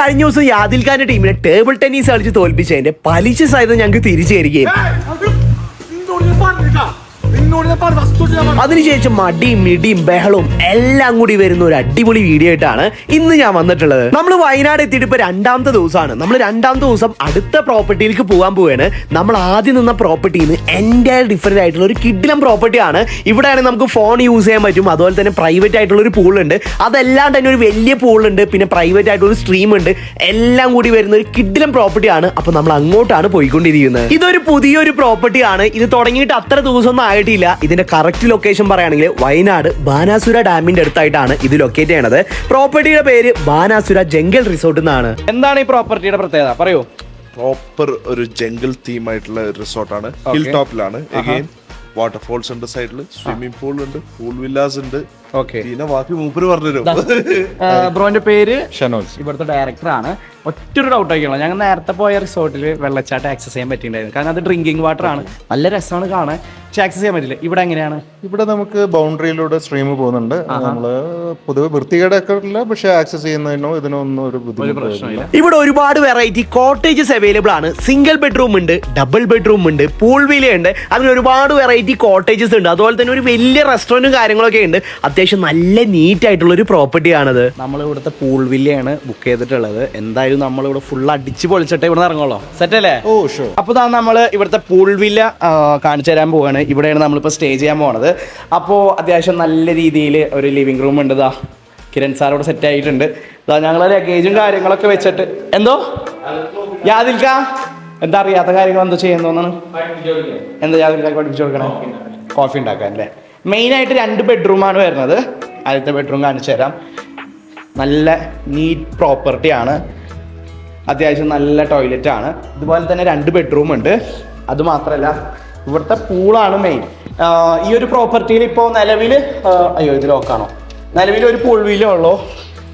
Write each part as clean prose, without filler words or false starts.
കഴിഞ്ഞ ദിവസം യാദിൽ ഖാന്റെ ടീമിനെ ടേബിൾ ടെന്നീസ് കളിച്ച് തോൽപ്പിച്ചതിന്റെ പലിശ സഹിതം ഞങ്ങൾക്ക് തിരിച്ചു തരികയും അതിനുശേഷം മടിയും മിടിയും ബഹളവും എല്ലാം കൂടി വരുന്ന ഒരു അടിപൊളി വീഡിയോ ആയിട്ടാണ് ഇന്ന് ഞാൻ വന്നിട്ടുള്ളത്. നമ്മൾ വയനാട് എത്തിയിട്ട് ഇപ്പൊ രണ്ടാമത്തെ ദിവസമാണ്. നമ്മൾ രണ്ടാമത്തെ ദിവസം അടുത്ത പ്രോപ്പർട്ടിയിലേക്ക് പോകാൻ പോവുകയാണ്. നമ്മൾ ആദ്യം നിന്ന പ്രോപ്പർട്ടിയിൽ നിന്ന് എൻ്റെ ഡിഫറെന്റ് ആയിട്ടുള്ള ഒരു കിഡിലം പ്രോപ്പർട്ടിയാണ്. ഇവിടെയാണെങ്കിൽ നമുക്ക് ഫോൺ യൂസ് ചെയ്യാൻ പറ്റും. അതുപോലെ തന്നെ പ്രൈവറ്റ് ആയിട്ടുള്ള ഒരു പൂളുണ്ട്. അതെല്ലാം തന്നെ ഒരു വലിയ പൂളുണ്ട്. പിന്നെ പ്രൈവറ്റ് ആയിട്ടുള്ള ഒരു സ്ട്രീം ഉണ്ട്. എല്ലാം കൂടി വരുന്ന ഒരു കിഡിലം പ്രോപ്പർട്ടിയാണ്. അപ്പൊ നമ്മൾ അങ്ങോട്ടാണ് പോയിക്കൊണ്ടിരിക്കുന്നത്. ഇതൊരു പുതിയൊരു പ്രോപ്പർട്ടിയാണ്. ഇത് തുടങ്ങിയിട്ട് അത്ര ദിവസമൊന്നും ആയിട്ടില്ല. ഇതിന്റെ കറക്റ്റ് ലൊക്കേഷൻ പറയുകയാണെങ്കിൽ വയനാട് ബാനാസുര ഡാമിന്റെ അടുത്തായിട്ടാണ് ഇത് ലൊക്കേറ്റ് ചെയ്യണത്. പ്രോപ്പർട്ടിയുടെ പേര് ബാനാസുര ജംഗിൾ റിസോർട്ട് എന്നാണ്. എന്താണ് ഈ പ്രോപ്പർട്ടിയുടെ പ്രത്യേകത പറയൂ? പ്രോപ്പർ ഒരു ജംഗിൾ തീം ആയിട്ടുള്ള റിസോർട്ടാണ്. ഹിൽ ടോപ്പിലാണ്. എഗെയിൻ വാട്ടർഫോൾസ് ഉണ്ട്, സൈഡിൽ സ്വിമ്മിംഗ് പൂൾ ഉണ്ട്, പൂൾ വില്ലാസ് ഉണ്ട്. പിന്നെ ബാക്കി മൂപ്പര് പറഞ്ഞുതരും. ബ്രോന്റെ പേര് ഷനോസ്, ഇവിടുത്തെ ഡയറക്ടറാണ്. ഒറ്റൊരു ഡൗട്ട് ആക്കിയുള്ള ഞങ്ങൾ നേരത്തെ പോയ റിസോർട്ടിൽ വെള്ളച്ചാട്ടം ആക്സസ് ചെയ്യാൻ പറ്റിയിട്ടുണ്ടായിരുന്നു. കാരണം അത് ഡ്രിങ്കിങ് വാട്ടർ ആണ്, നല്ല രസമാണ് കാണാൻ. പക്ഷെ ആക്സസ് ചെയ്യാൻ പറ്റില്ല. ഇവിടെ എങ്ങനെയാണ്? ഇവിടെ നമുക്ക് ബൗണ്ടറിയിലൂടെ സ്ട്രീം പോകുന്നുണ്ട്. നമ്മള് പൊതുവെ വൃത്തികേടൊക്കെ ഇല്ല, പക്ഷെ ആക്സസ് ചെയ്യുന്നതിനോ ഇതിനൊന്നും ഒരു പ്രശ്നമില്ല. ഇവിടെ ഒരുപാട് വെറൈറ്റി കോട്ടേജസ് അവൈലബിൾ ആണ്. സിംഗിൾ ബെഡ്റൂം ഉണ്ട്, ഡബിൾ ബെഡ്റൂം ഉണ്ട്, പൂൾ വില ഉണ്ട്. അങ്ങനെ ഒരുപാട് വെറൈറ്റി കോട്ടേജസ് ഉണ്ട്. അതുപോലെ തന്നെ ഒരു വലിയ റെസ്റ്റോറന്റും കാര്യങ്ങളൊക്കെ ഉണ്ട്. അത്യാവശ്യം നല്ല നീറ്റ് ആയിട്ടുള്ള ഒരു പ്രോപ്പർട്ടിയാണത്. നമ്മൾ ഇവിടുത്തെ പൂൾ വില്ലയാണ് ബുക്ക് ചെയ്തിട്ടുള്ളത്. എന്തായാലും നമ്മളിവിടെ ഫുൾ അടിച്ച് പൊളിച്ചിട്ട് ഇവിടെ ഇറങ്ങുള്ളൂ. സെറ്റ് അല്ലേ? Oh sure. അപ്പോൾ നമ്മൾ ഇവിടുത്തെ പൂൾ വില്ല കാണിച്ചു തരാൻ പോവാണ്. ഇവിടെയാണ് നമ്മളിപ്പോൾ സ്റ്റേ ചെയ്യാൻ പോണത്. അപ്പോൾ അത്യാവശ്യം നല്ല രീതിയിൽ ഒരു ലിവിംഗ് റൂം ഉണ്ട്. കിരൺ സാർ ഇവിടെ സെറ്റ് ആയിട്ടുണ്ട്. ഞങ്ങൾ ലഗേജും കാര്യങ്ങളൊക്കെ വെച്ചിട്ട് എന്തോ യാദിൽക്ക എന്താ അറിയാത്ത കാര്യങ്ങൾ എന്തോ ചെയ്യാൻ തോന്നാണ്. എന്താ യാദിൽക്ക പഠിപ്പിച്ചു കൊടുക്കണേ? കോഫി ഉണ്ടാക്കാൻ അല്ലേ? മെയിനായിട്ട് 2 ബെഡ്റൂമാണ് വരുന്നത്. ആദ്യത്തെ ബെഡ്റൂം കാണിച്ചു തരാം. നല്ല നീറ്റ് പ്രോപ്പർട്ടിയാണ്. അത്യാവശ്യം നല്ല ടോയ്ലറ്റാണ്. ഇതുപോലെ തന്നെ 2 ബെഡ്റൂം ഉണ്ട്. അതുമാത്രമല്ല ഇവിടുത്തെ പൂളാണ് മെയിൻ. ഈ ഒരു പ്രോപ്പർട്ടിയിൽ ഇപ്പോൾ നിലവിൽ അയ്യോ ഇത് ലോക്കാണോ? നിലവിൽ ഒരു പൂൾ വില്ല ഉള്ളൂ.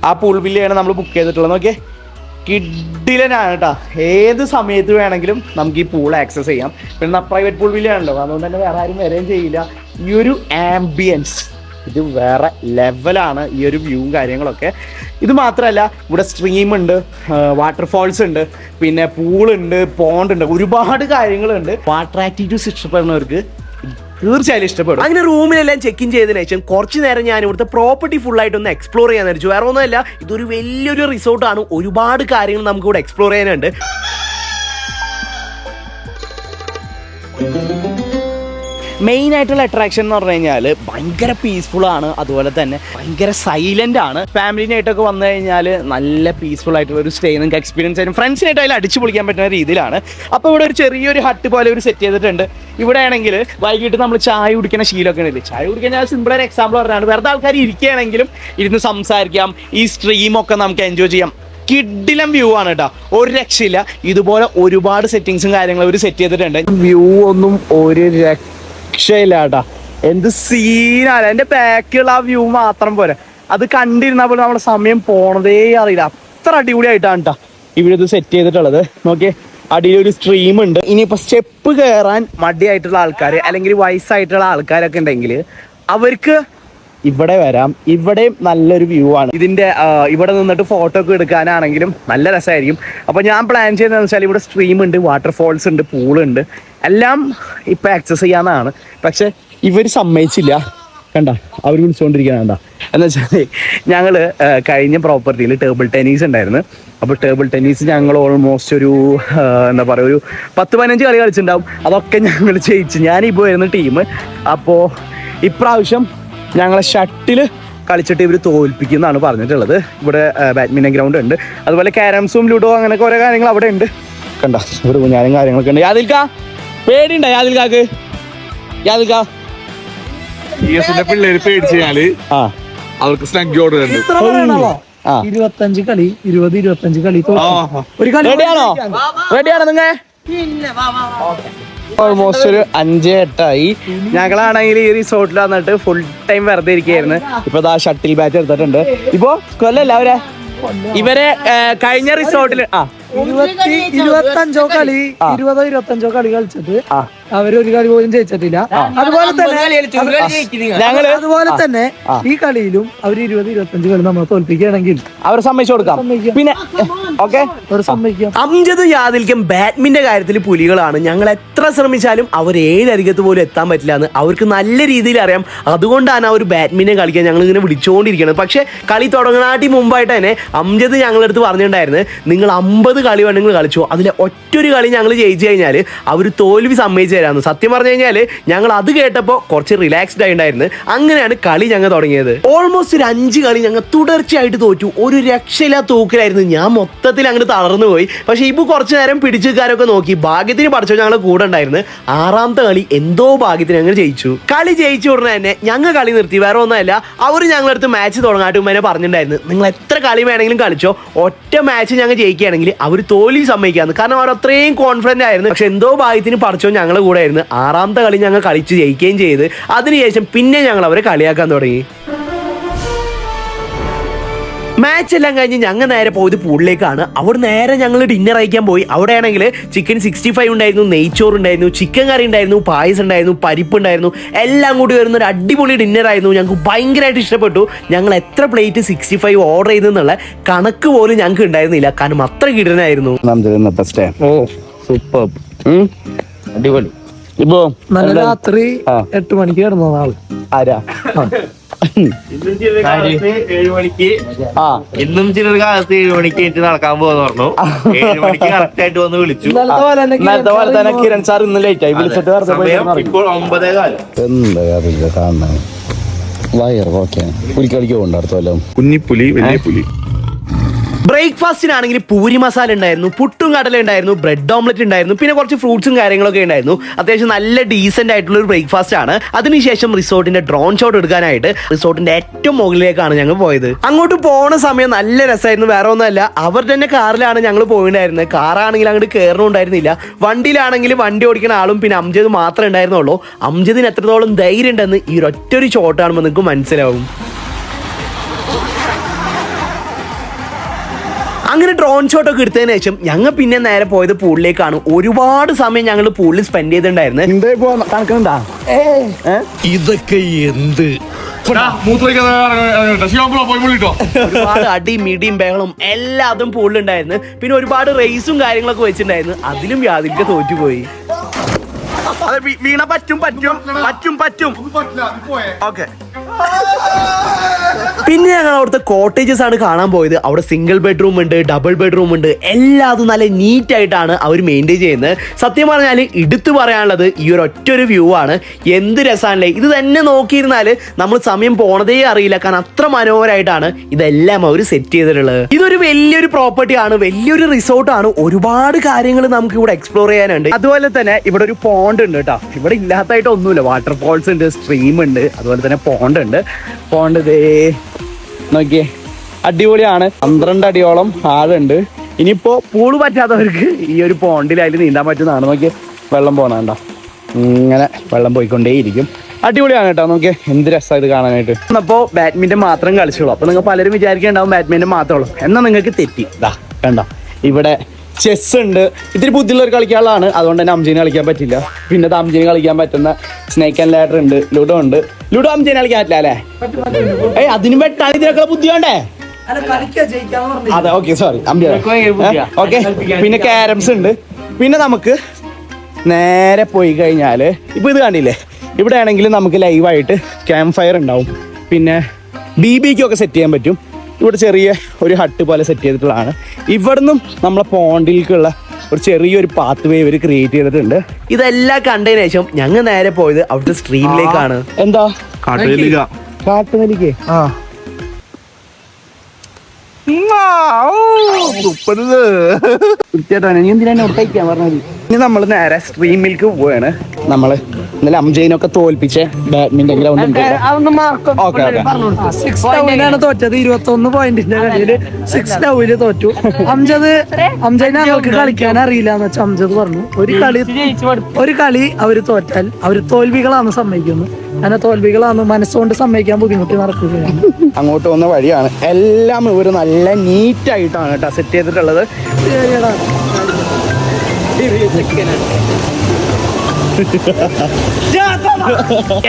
ആ പൂൾ വില്ലയാണ് നമ്മൾ ബുക്ക് ചെയ്തിട്ടുള്ളത്. നോക്കിയേ, കിഡിലനാണ് കേട്ടോ. ഏത് സമയത്ത് വേണമെങ്കിലും നമുക്ക് ഈ പൂൾ ആക്സസ് ചെയ്യാം. പിന്നെ പ്രൈവറ്റ് പൂൾ വില്ലയാണല്ലോ, അതുകൊണ്ട് തന്നെ വേറെ ആരും വരികയും ചെയ്യില്ല. ഈ ഒരു ആംബിയൻസ് ഇത് വേറെ ലെവലാണ്. ഈ ഒരു വ്യൂവും കാര്യങ്ങളൊക്കെ. ഇത് മാത്രമല്ല ഇവിടെ സ്ട്രീം ഉണ്ട്, വാട്ടർഫോൾസ് ഉണ്ട്, പിന്നെ പൂളുണ്ട്, പോണ്ട് ഉണ്ട്, ഒരുപാട് കാര്യങ്ങളുണ്ട്. വാട്ടർ ആക്ടിവിറ്റീസ് ഇഷ്ടപ്പെടുന്നവർക്ക് തീർച്ചയായും ഇഷ്ടപ്പെടും. അങ്ങനെ റൂമിലെല്ലാം ചെക്ക് ഇൻ ചെയ്തതിനു ശേഷം കുറച്ച് നേരം ഞാൻ ഇവിടുത്തെ പ്രോപ്പർട്ടി ഫുൾ ആയിട്ടൊന്ന് എക്സ്പ്ലോർ ചെയ്യാൻ വിചാരിച്ചു. വേറെ ഒന്നുമല്ല, ഇതൊരു വലിയൊരു റിസോർട്ടാണ്. ഒരുപാട് കാര്യങ്ങൾ നമുക്ക് ഇവിടെ എക്സ്പ്ലോർ ചെയ്യാനുണ്ട്. മെയിൻ ആയിട്ടുള്ള അട്രാക്ഷൻ എന്ന് പറഞ്ഞു കഴിഞ്ഞാൽ ഭയങ്കര പീസ്ഫുൾ ആണ്. അതുപോലെ തന്നെ ഭയങ്കര സൈലന്റ് ആണ്. ഫാമിലിനായിട്ടൊക്കെ വന്നു കഴിഞ്ഞാൽ നല്ല പീസ്ഫുൾ ആയിട്ടുള്ള ഒരു സ്റ്റേ നിങ്ങൾക്ക് എക്സ്പീരിയൻസ് ആയിരുന്നു. ഫ്രണ്ട്സിനായിട്ട് അതിൽ അടിച്ചു പൊളിക്കാൻ പറ്റുന്ന രീതിയിലാണ്. അപ്പോൾ ഇവിടെ ഒരു ചെറിയൊരു ഹട്ട് പോലെ ഒരു സെറ്റ് ചെയ്തിട്ടുണ്ട്. ഇവിടെ ആണെങ്കിൽ വൈകിട്ട് നമ്മൾ ചായ കുടിക്കുന്ന ശീലമൊക്കെ ഉണ്ട്. ചായ കുടിക്കാൻ ഞാൻ സിമ്പിൾ ഒരു എക്സാമ്പിൾ പറഞ്ഞാണ്. വെറുതെ ആൾക്കാർ ഇരിക്കുകയാണെങ്കിലും ഇരുന്ന് സംസാരിക്കാം. ഈ സ്ട്രീമൊക്കെ നമുക്ക് എൻജോയ് ചെയ്യാം. കിഡിലം വ്യൂ ആണ് കേട്ടോ, ഒരു രക്ഷയില്ല. ഇതുപോലെ ഒരുപാട് സെറ്റിങ്സും കാര്യങ്ങളും അവർ സെറ്റ് ചെയ്തിട്ടുണ്ട്. വ്യൂ ഒന്നും ഒരു രക്ഷയില്ല കേട്ടാ. എന്ത് സീനാണ്. എൻ്റെ ബാക്കിലുള്ള ആ വ്യൂ മാത്രം പോരെ, അത് കണ്ടിരുന്നാൽ പോലും നമ്മുടെ സമയം പോണതേ അറിയില്ല. അത്ര അടിപൊളിയായിട്ടാണ് കേട്ടോ ഇവിടെ ഇത് സെറ്റ് ചെയ്തിട്ടുള്ളത്. നോക്കിയേ, അടിയിലൊരു സ്ട്രീം ഉണ്ട്. ഇനിയിപ്പോൾ സ്റ്റെപ്പ് കയറാൻ മടിയായിട്ടുള്ള ആൾക്കാർ അല്ലെങ്കിൽ വയസ്സായിട്ടുള്ള ആൾക്കാരൊക്കെ ഉണ്ടെങ്കിൽ അവർക്ക് ഇവിടെ വരാം. ഇവിടെയും നല്ലൊരു വ്യൂ ആണ്. ഇതിൻ്റെ ഇവിടെ നിന്നിട്ട് ഫോട്ടോ ഒക്കെ എടുക്കാനാണെങ്കിലും നല്ല രസമായിരിക്കും. അപ്പോൾ ഞാൻ പ്ലാൻ ചെയ്യുന്നതെന്ന് വെച്ചാൽ ഇവിടെ സ്ട്രീം ഉണ്ട്, വാട്ടർഫോൾസ് ഉണ്ട്, പൂളുണ്ട്, എല്ലാം ഇപ്പം ആക്സസ് ചെയ്യാവുന്നതാണ്. പക്ഷെ ഇവർ സമ്മതിച്ചില്ല. കണ്ട, അവർ വിളിച്ചുകൊണ്ടിരിക്കുകയാണ്. കണ്ട എന്ന് വെച്ചാൽ ഞങ്ങൾ കഴിഞ്ഞ പ്രോപ്പർട്ടിയിൽ ടേബിൾ ടെന്നീസ് ഉണ്ടായിരുന്നു. അപ്പോൾ ടേബിൾ ടെന്നീസ് ഞങ്ങൾ ഓൾമോസ്റ്റ് ഒരു എന്താ പറയുക ഒരു 10-15 കളി കളിച്ചിട്ടുണ്ടാവും. അതൊക്കെ ഞങ്ങൾ ജയിച്ചു. ഞാനിപ്പോൾ വരുന്ന ടീം. അപ്പോൾ ഇപ്രാവശ്യം ഞങ്ങളെ ഷട്ടിൽ കളിച്ചിട്ട് ഇവർ തോൽപ്പിക്കുന്നതാണ് പറഞ്ഞിട്ടുള്ളത്. ഇവിടെ ബാഡ്മിൻ്റൺ ഗ്രൗണ്ട് ഉണ്ട്, അതുപോലെ ക്യാരംസും ലുഡോ അങ്ങനെയൊക്കെ ഓരോ കാര്യങ്ങൾ അവിടെ ഉണ്ട്. കണ്ട, ഇവിടെ ഞാനും കാര്യങ്ങളൊക്കെ ഉണ്ട്. യാദിൽക്ക പേടിയുണ്ടോ? യാദിൽക്കാക്ക് പിള്ളേര് പേടിച്ച് കഴിഞ്ഞാല് അവർക്ക് സ്നഗ് ഓർഡർ ഉണ്ട്. 25 കളി 20-25 കളി ഒരു കളി റെഡിയാണോ നിങ്ങൾ? ഓൾമോസ്റ്റ് ഒരു 5-8 ഞങ്ങളാണെങ്കിൽ ഈ റിസോർട്ടിൽ വന്നിട്ട് ഫുൾ ടൈം വെറുതെ ഇരിക്കുകയായിരുന്നു. ഇപ്പൊ ദാ ഷട്ടിൽ ബാറ്റ് എടുത്തിട്ടുണ്ട്. ഇപ്പൊ കൊല്ലല്ല ഇവരെ കഴിഞ്ഞ റിസോർട്ടിൽ ഇരുപത്തഞ്ചോ കളി 20-25 കളി കളിച്ചിട്ട് അവരൊരു കളി പോലും ജയിച്ചിട്ടില്ല. അതുപോലെ തന്നെ ഈ കളിയിലും അവർ 20-25 കളി നമ്മളെ തോൽപ്പിക്കുകയാണെങ്കിൽ അവർ സമ്മതിച്ചു കൊടുക്കാം. പിന്നെ ഓക്കെ അംജദ് യാദിൽക്കും ബാഡ്മിന്റെ കാര്യത്തിൽ പുലികളാണ്. ഞങ്ങൾ എത്ര ശ്രമിച്ചാലും അവർ 7 അരികത്ത് പോലും എത്താൻ പറ്റില്ല എന്ന് അവർക്ക് നല്ല രീതിയിൽ അറിയാം. അതുകൊണ്ടാണ് അവർ ബാഡ്മിന്റൺ കളിക്കാൻ ഞങ്ങൾ ഇങ്ങനെ വിളിച്ചുകൊണ്ടിരിക്കുന്നത്. പക്ഷെ കളി തുടങ്ങാനാട്ടി മുമ്പായിട്ട് തന്നെ അംജദ് ഞങ്ങളുടെ അടുത്ത് പറഞ്ഞിട്ടുണ്ടായിരുന്നു, നിങ്ങൾ 50 കളി വേണമെങ്കിൽ കളിച്ചു, അതിലെ ഒറ്റൊരു കളി ഞങ്ങൾ ജയിച്ചു കഴിഞ്ഞാൽ അവർ തോൽവി സമ്മതിച്ചു തരാമെന്ന്. സത്യം പറഞ്ഞു കഴിഞ്ഞാൽ ഞങ്ങൾ അത് കേട്ടപ്പോൾ കുറച്ച് റിലാക്സ്ഡ് ആയിട്ടുണ്ടായിരുന്നു. അങ്ങനെയാണ് കളി ഞങ്ങൾ തുടങ്ങിയത്. ഓൾമോസ്റ്റ് ഒരു 5 കളി ഞങ്ങൾ തുടർച്ചയായിട്ട് തോറ്റു. ഒരു രക്ഷയില്ലാ തൂക്കിലായിരുന്നു. ഞാൻ മൊത്തത്തിൽ അങ്ങോട്ട് തളർന്നു പോയി. പക്ഷെ ഇപ്പോൾ കുറച്ച് നേരം പിടിച്ചുകാരൊക്കെ നോക്കി ഭാഗ്യത്തിന് പഠിച്ചോ ഞങ്ങൾ കൂടെ ഉണ്ടായിരുന്നു. 6ാമത്തെ കളി എന്തോ ഭാഗ്യത്തിന് ഞങ്ങൾ ജയിച്ചു. കളി ജയിച്ചു ഉടനെ തന്നെ ഞങ്ങൾ കളി നിർത്തി. വേറെ ഒന്നുമല്ല, അവർ ഞങ്ങളടുത്ത് മാച്ച് തുടങ്ങാട്ട് മുമ്പേ പറഞ്ഞിട്ടുണ്ടായിരുന്നു, നിങ്ങൾ എത്ര കളി വേണമെങ്കിലും കളിച്ചോ, ഒറ്റ മാച്ച് ഞങ്ങൾ ജയിക്കുകയാണെങ്കിൽ അവർ തോൽവി സമ്മതിക്കാന്ന്. കാരണം അവർ അത്രയും കോൺഫിഡന്റ് ആയിരുന്നു. പക്ഷെ എന്തോ ഭാഗ്യത്തിന് പഠിച്ചോ ഞങ്ങളുടെ കൂടെ ആയിരുന്നു. 6ാമത്തെ കളി ഞങ്ങൾ കളിച്ച് ജയിക്കുകയും ചെയ്ത് അതിനുശേഷം പിന്നെ ഞങ്ങൾ അവരെ കളിയാക്കാൻ തുടങ്ങി. മാച്ച് എല്ലാം കഴിഞ്ഞ് ഞങ്ങൾ നേരെ പോയത് പൂളിലേക്കാണ്. അവിടെ നേരെ ഞങ്ങൾ ഡിന്നർ അയക്കാൻ പോയി. അവിടെയാണെങ്കിൽ ചിക്കൻ 65 ഉണ്ടായിരുന്നു, നെയ്ച്ചോറ് ഉണ്ടായിരുന്നു, ചിക്കൻ കറി ഉണ്ടായിരുന്നു, പായസം ഉണ്ടായിരുന്നു, പരിപ്പ് ഉണ്ടായിരുന്നു. എല്ലാം കൂടി വരുന്ന ഒരു അടിപൊളി ഡിന്നർ ആയിരുന്നു. ഞങ്ങൾക്ക് ഭയങ്കരമായിട്ട് ഇഷ്ടപ്പെട്ടു. ഞങ്ങൾ എത്ര പ്ലേറ്റ് 65 ഓർഡർ ചെയ്തെന്നുള്ള കണക്ക് പോലും ഞങ്ങൾക്ക് ഉണ്ടായിരുന്നില്ല. കാരണം അത്ര കിടനായിരുന്നു. സൂപ്പർ അടിപൊളി. ഇപ്പൊ നല്ല രാത്രി 8 മണിക്ക് കിടന്ന ആള് ആരാ? ഇന്നും ചിലർ കാലത്ത് 7 മണിക്ക് എണീറ്റ് നടക്കാൻ പോകുന്ന പറഞ്ഞു. 7 മണിക്ക് കറക്റ്റ് ആയിട്ട് വന്ന് വിളിച്ചു. നേരത്തെ പോലെ തന്നെ കിരൺ സാർ ഇന്ന് ലേറ്റ് ആയി വിളിച്ചിട്ട് ഇപ്പോൾ 9:15. എന്താ കാണാൻ വയറൊക്കെ പുലിക്കളിക്ക് പോകണ്ട അടുത്തല്ലോ. കുഞ്ഞിപ്പുലി വലിയ പുലി. ബ്രേക്ക്ഫാസ്റ്റിനാണെങ്കിൽ പൂരി മസാല ഉണ്ടായിരുന്നു, പുട്ടും കടല ഉണ്ടായിരുന്നു, ബ്രെഡ് ഓംലെറ്റ് ഉണ്ടായിരുന്നു, പിന്നെ കുറച്ച് ഫ്രൂട്ട്സും കാര്യങ്ങളൊക്കെ ഉണ്ടായിരുന്നു. അത്യാവശ്യം നല്ല ഡീസന്റ് ആയിട്ടുള്ള ഒരു ബ്രേക്ക്ഫാസ്റ്റ് ആണ്. അതിനുശേഷം റിസോർട്ടിന്റെ ഡ്രോൺ ഷോട്ട് എടുക്കാനായിട്ട് റിസോർട്ടിന്റെ ഏറ്റവും മുകളിലേക്കാണ് ഞങ്ങൾ പോയത്. അങ്ങോട്ട് പോണ സമയം നല്ല രസമായിരുന്നു. വേറെ ഒന്നുമല്ല, അവർ തന്നെ കാറിലാണ് ഞങ്ങൾ പോയിട്ടുണ്ടായിരുന്നത്. കാറാണെങ്കിൽ അങ്ങോട്ട് കയറണുണ്ടായിരുന്നില്ല. വണ്ടിയിലാണെങ്കിൽ വണ്ടി ഓടിക്കുന്ന ആളും പിന്നെ അംജദ് മാത്രമേ ഉണ്ടായിരുന്നുള്ളൂ. അംജദിന് എത്രത്തോളം ധൈര്യം ഉണ്ടെന്ന് ഈ ഒറ്റൊരു ഷോട്ട് കാണുമ്പോൾ നിങ്ങൾക്ക് മനസ്സിലാവും. അങ്ങനെ ഡ്രോൺ ഷോട്ട് ഒക്കെ എടുത്തതിന് ശേഷം ഞങ്ങൾ പിന്നെ നേരെ പോയത് പൂളിലേക്കാണ്. ഒരുപാട് സമയം ഞങ്ങൾ പൂളിൽ സ്പെൻഡ് ചെയ്തിട്ടുണ്ടായിരുന്നു. ഇതൊക്കെ എന്ത് ഒരുപാട് അടിയും മിടിയും ബഹളും എല്ലാതും പൂളിലുണ്ടായിരുന്നു. പിന്നെ ഒരുപാട് റേസും കാര്യങ്ങളൊക്കെ വെച്ചിട്ടുണ്ടായിരുന്നു. അതിലും യാതൊക്കെ തോറ്റുപോയി. വീണ പറ്റും പറ്റും പറ്റും പറ്റും ഓക്കെ. പിന്നെ ഞങ്ങൾ അവിടുത്തെ കോട്ടേജസ് ആണ് കാണാൻ പോയത്. അവിടെ സിംഗിൾ ബെഡ്റൂം ഉണ്ട്, ഡബിൾ ബെഡ്റൂം ഉണ്ട്. എല്ലാതും നല്ല നീറ്റ് ആയിട്ടാണ് അവർ മെയിൻറ്റെയിൻ ചെയ്യുന്നത്. സത്യം പറഞ്ഞാൽ എടുത്തു പറയാനുള്ളത് ഈ ഒരു ഒറ്റൊരു വ്യൂ ആണ്. എന്ത് രസമാണല്ലേ. ഇത് തന്നെ നോക്കിയിരുന്നാൽ നമ്മൾ സമയം പോണതേ അറിയില്ല. കാരണം അത്ര മനോഹരമായിട്ടാണ് ഇതെല്ലാം അവർ സെറ്റ് ചെയ്തിട്ടുള്ളത്. ഇതൊരു വലിയൊരു പ്രോപ്പർട്ടിയാണ്, വലിയൊരു റിസോർട്ടാണ്. ഒരുപാട് കാര്യങ്ങൾ നമുക്ക് ഇവിടെ എക്സ്പ്ലോർ ചെയ്യാനുണ്ട്. അതുപോലെ തന്നെ ഇവിടെ ഒരു പോണ്ട് ഉണ്ട് കേട്ടോ. ഇവിടെ ഇല്ലാത്തായിട്ട് ഒന്നുമില്ല. വാട്ടർഫോൾസ് ഉണ്ട്, സ്ട്രീം ഉണ്ട്, അതുപോലെ തന്നെ പോണ്ട് ഉണ്ട്. പോണ്ട് ദേ നോക്കിയേ, അടിപൊളിയാണ്. 12 അടിയോളം ആഴുണ്ട്. ഇനിയിപ്പോ പൂള് പറ്റാത്തവർക്ക് ഈ ഒരു പോണ്ടിൽ അതിൽ നീന്താൻ പറ്റുന്നതാണ്. നോക്കിയേ, വെള്ളം പോകണണ്ട, ഇങ്ങനെ വെള്ളം പോയിക്കൊണ്ടേയിരിക്കും. അടിപൊളിയാണ് കേട്ടോ. നോക്കിയേ, എന്ത് രസമാണ് ഇത് കാണാനായിട്ട്. അപ്പോൾ ബാഡ്മിന്റൺ മാത്രം കളിച്ചോളൂ. അപ്പോൾ നിങ്ങൾ പലരും വിചാരിക്കേണ്ടാവും ബാഡ്മിന്റൺ മാത്രമേ ഉള്ളൂ. എന്നാൽ നിങ്ങൾക്ക് തെറ്റി. ഇതാ കണ്ടോ, ഇവിടെ ചെസ് ഉണ്ട്. ഇത്തിരി ബുദ്ധിയുള്ളവർ കളിക്കാനുള്ളതാണ്. അതുകൊണ്ട് തന്നെ അംജീനെ കളിക്കാൻ പറ്റില്ല. പിന്നെ അംജീനെ കളിക്കാൻ പറ്റുന്ന സ്നേക്ക് ആൻഡ് ലാഡർ ഉണ്ട്, ലുഡോ ഉണ്ട്. ലുഡോ അംജീനെ കളിക്കാൻ പറ്റില്ല അല്ലേ? അതിന് വെട്ടാണ് ഇതിനൊക്കെ ബുദ്ധി വേണ്ടേ? അതെ, ഓക്കെ, സോറി ഓക്കെ. പിന്നെ ക്യാരംസ് ഉണ്ട്. പിന്നെ നമുക്ക് നേരെ പോയി കഴിഞ്ഞാൽ ഇപ്പൊ ഇത് കണ്ടില്ലേ, ഇവിടെ ആണെങ്കിൽ നമുക്ക് ലൈവായിട്ട് ക്യാമ്പ് ഫയർ ഉണ്ടാവും. പിന്നെ BBQ ഒക്കെ സെറ്റ് ചെയ്യാൻ പറ്റും. ഇവിടെ ചെറിയ ഒരു ഹട്ട് പോലെ സെറ്റ് ചെയ്തിട്ടുള്ളതാണ്. ഇവിടുന്നും നമ്മളെ പോണ്ടിലേക്കുള്ള ഒരു ചെറിയൊരു പാത്ത് വേ ഇവർ ക്രിയേറ്റ് ചെയ്തിട്ടുണ്ട്. ഇതെല്ലാം കണ്ടതിന് ശേഷം ഞങ്ങൾ നേരെ പോയത് അവിടുത്തെ സ്ട്രീമിലേക്കാണ്. എന്താ കാട്ടുനെല്ലിക്ക. കാട്ടുനെല്ലിക്കേ? സൂപ്പർ. തീർച്ചയായിട്ടും. നീ എന്തിനാ കഴിക്കാൻ പറഞ്ഞത്? ഇനി നമ്മൾ നേരെ സ്ട്രീമിലേക്ക് പോവാണ്. നമ്മള് ഇന്നലെ അംജയിനൊക്കെ തോൽപ്പിച്ച ബാഡ്മിന്റൺ ഗ്രൗണ്ട് ഉണ്ട്. ആണ് തോറ്റത് 21 പോയിന്റിന്റെ കളിയില് 6 തോറ്റു. അംജദിനെ ഞങ്ങൾക്ക് കളിക്കാൻ അറിയില്ല എന്ന് വെച്ചാൽ അംജദ് പറഞ്ഞു ഒരു കളി അവര് തോറ്റാൽ അവര് തോൽവികളാണ് സമ്മതിക്കുന്നത്. അങ്ങനെ തോൽവികളാണ് മനസ്സുകൊണ്ട് സമ്മതിക്കാൻ ബുദ്ധിമുട്ട് നടക്കുകയാണ്. അങ്ങോട്ട് പോകുന്ന വഴിയാണ്. എല്ലാം ഇവര് നല്ല നീറ്റായിട്ടാണ് കേട്ടോ സെറ്റ് ചെയ്തിട്ടുള്ളത്.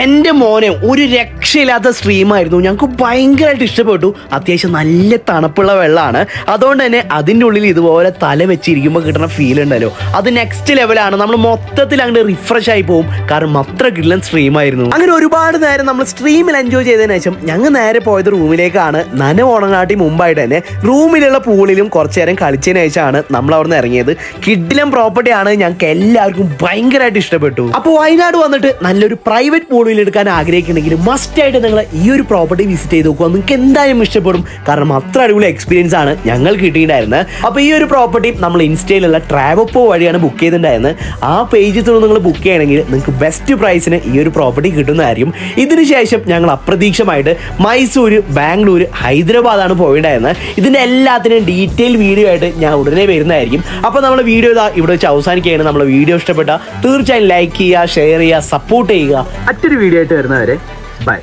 എന്റെ മോനെ ഒരു രക്ഷയില്ലാത്ത സ്ട്രീമായിരുന്നു. ഞങ്ങൾക്ക് ഭയങ്കരമായിട്ട് ഇഷ്ടപ്പെട്ടു. അത്യാവശ്യം നല്ല തണുപ്പുള്ള വെള്ളമാണ്. അതുകൊണ്ട് തന്നെ അതിൻ്റെ ഉള്ളിൽ ഇതുപോലെ തല വെച്ചിരിക്കുമ്പോൾ കിട്ടുന്ന ഫീൽ ഉണ്ടല്ലോ, അത് നെക്സ്റ്റ് ലെവലാണ്. നമ്മൾ മൊത്തത്തിൽ അങ്ങോട്ട് റിഫ്രഷ് ആയി പോകും. കാരണം അത്ര കിടലൻ സ്ട്രീമായിരുന്നു. അങ്ങനെ ഒരുപാട് നേരം നമ്മൾ സ്ട്രീമിൽ എൻജോയ് ചെയ്തതിനു ശേഷം ഞങ്ങൾ നേരെ പോയത് റൂമിലേക്കാണ്. നന ഉണങ്ങാട്ടി മുമ്പായിട്ട് തന്നെ റൂമിലുള്ള പൂളിലും കുറച്ചു നേരം കളിച്ചതിന് ശേഷമാണ് നമ്മൾ അവിടെ നിന്ന് ഇറങ്ങിയത്. കിഡിലൻ പ്രോപ്പർട്ടിയാണ്. ഞങ്ങൾക്ക് എല്ലാവർക്കും ഭയങ്കരമായിട്ട് ഇഷ്ടപ്പെട്ടു. അപ്പോൾ വയനാട് വന്നിട്ട് നല്ലൊരു പ്രൈവറ്റ് പൂളിൽ എടുക്കാൻ ആഗ്രഹിക്കുന്നുണ്ടെങ്കിൽ മസ്റ്റ് ആയിട്ട് നിങ്ങൾ ഈ ഒരു പ്രോപ്പർട്ടി വിസിറ്റ് ചെയ്ത് നോക്കുക. നിങ്ങൾക്ക് എന്തായാലും ഇഷ്ടപ്പെടും. കാരണം അത്ര അടിപൊളി എക്സ്പീരിയൻസ് ആണ് ഞങ്ങൾ കിട്ടിയിട്ടുണ്ടായിരുന്നത്. അപ്പോൾ ഈ ഒരു പ്രോപ്പർട്ടി നമ്മൾ ഇൻസ്റ്റയിലുള്ള ട്രാവപ്പോ വഴിയാണ് ബുക്ക് ചെയ്തിട്ടുണ്ടായിരുന്നത്. ആ പേജിൽ നിന്ന് നിങ്ങൾ ബുക്ക് ചെയ്യണമെങ്കിൽ നിങ്ങൾക്ക് ബെസ്റ്റ് പ്രൈസിന് ഈ ഒരു പ്രോപ്പർട്ടി കിട്ടുന്നതായിരിക്കും. ഇതിനുശേഷം ഞങ്ങൾ അപ്രതീക്ഷിതമായിട്ട് മൈസൂര്, ബാംഗ്ലൂർ, ഹൈദരാബാദാണ് പോയിട്ടുണ്ടായിരുന്നത്. ഇതിൻ്റെ എല്ലാത്തിനും ഡീറ്റെയിൽ വീഡിയോ ആയിട്ട് ഞാൻ ഉടനെ വരുന്നതായിരിക്കും. അപ്പോൾ നമ്മൾ വീഡിയോ ഇവിടെ വെച്ച് അവസാനിക്കുകയാണ്. നമ്മൾ വീഡിയോ ഇഷ്ടപ്പെട്ട തീർച്ചയായും ലൈക്ക് ചെയ്യുക, ഷെയർ ചെയ്യുക, സപ്പോർട്ട് ചെയ്യുക. മറ്റൊരു വീഡിയോ ആയിട്ട് വരുന്നവരെ ബൈ.